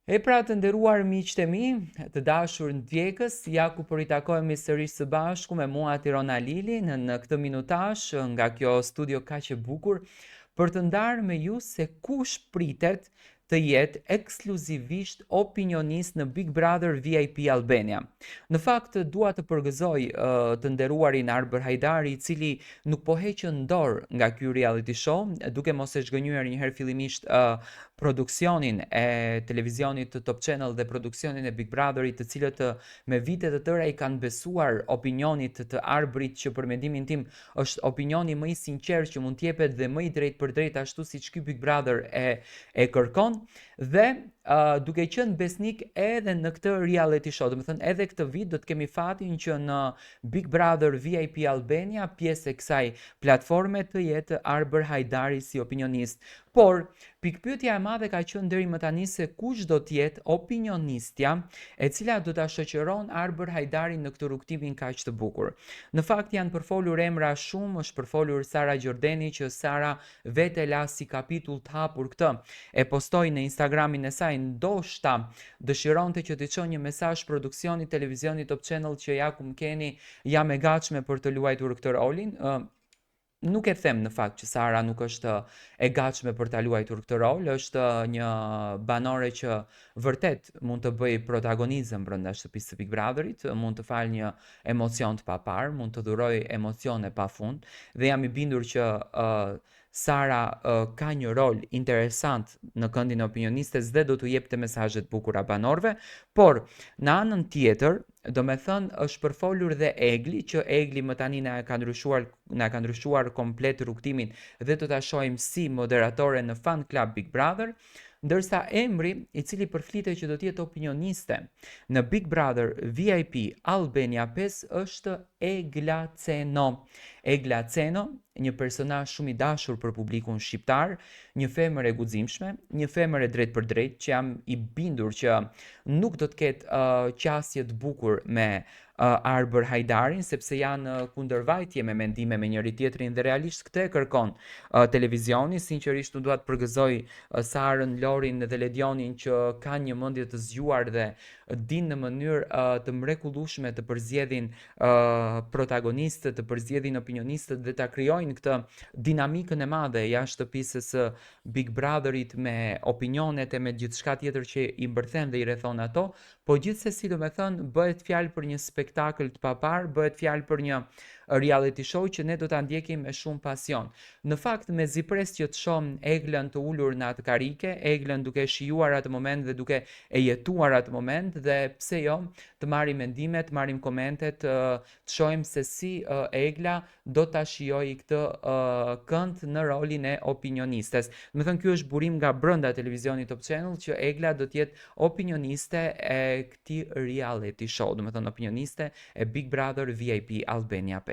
E pra të nderuar miqtë e mi, të dashur ndjekës, ja ku po ritakojmë sërish së bashku me mua Tirona Lili në këtë minutash nga kjo studio kaq e bukur për të ndarë me ju se kush pritet të jetë ekskluzivisht opinionist në Big Brother VIP Albania. Në fakt dua të përgëzoj të nderuarin Arber Hajdari, i cili nuk po heqën dorë nga ky reality show, duke mos e zhgënjyer njëherë fillimisht produksionin e televizionit të Top Channel dhe produksionin e Big Brotherit, të cilët me vite të tëra i kanë besuar opinionit të Arbrit, që për mendimin tim është opinioni më i sinqert që mund t'jepet dhe më i drejt për drejt, ashtu siç ky Big Brother e kërkon, dhe duke qenë besnik edhe në këtë reality show, do të thënë edhe këtë vit do të kemi fatin që në Big Brother VIP Albania pjesë e kësaj platforme të jetë Arber Hajdari si opinionist. Por pikpyetja e madhe ka qenë deri më tani se kush do të jetë opinionistja e cila do ta shoqëron Arber Hajdarin në këtë rrugtimin kaq të bukur. Në fakt janë përfolur emra shumë, është përfolur Sara Gjordeni, që Sara vete la si kapitull të hapur këtë. E postoi në Instagramin e saj, ndoshta dëshironte që të çojë një mesazh produksionit televizionit Top Channel që ja ku më keni, jam e gatshme për të luajtur këtë rolin. Nuk e them në fakt që Sara nuk është e gatshme për ta luajtur këtë rol, është një banore që vërtet mund të bëj protagonizëm brenda shtëpisë së Big Brotherit, mund të falë një emocion të papar, mund të dhuroj emocione pafund, dhe jam i bindur që Sara ka një rol interesant në këndin e opinionistes dhe do t'u jepte mesazhe të bukura banorëve, por në anën tjetër, do me thënë është përfolur dhe Egli, që Egli më tani na ka ndryshuar komplet rrugtimin dhe do ta shohim si moderatore në Fan Club Big Brother, ndërsa emri i cili përflitet që do të jetë opinioniste në Big Brother VIP Albania 5 është Egla Ceno. Egla Ceno, një personazh shumë i dashur për publikun shqiptar, një femër e guximshme, një femër e drejt për drejt, që jam i bindur që nuk do të ketë qasje të bukur me Arber Hajdarin, sepse janë kundërvajtje me mendime me njëri tjetrin dhe realisht këtë e kërkon televizioni. Sinqerisht unë dua të përgëzoj Sarën, Lorin dhe Ledionin që kanë një mendje të zgjuar dhe din në mënyrë të mrekullueshme të përzgjedhin protagonistët, të përzgjedhin opinionistët dhe ta krijojnë këtë dinamikën e madhe jashtë shtëpisë së Big Brotherit, me opinionet e me gjithçka tjetër që i mbërthen dhe i rrethon ato, po gjithsesi do me thënë bëhet fjalë për një spektakël të papar, bëhet fjalë për një reality show që ne do ta ndjekim me shumë pasion. Në fakt me zipres që të shohim Eglën të ulur në atë karike, Eglën duke shijuar atë moment dhe duke e jetuar atë moment, dhe pse jo të marrim mendime, të marrim komente, të shohim se si Egla do ta shijojë këtë kënd në rolin e opinionistes. Do të thënë ky është burim nga brenda televizionit Top Channel që Egla do të jetë opinioniste e këtij reality show, do të thënë opinioniste e Big Brother VIP Albania 5.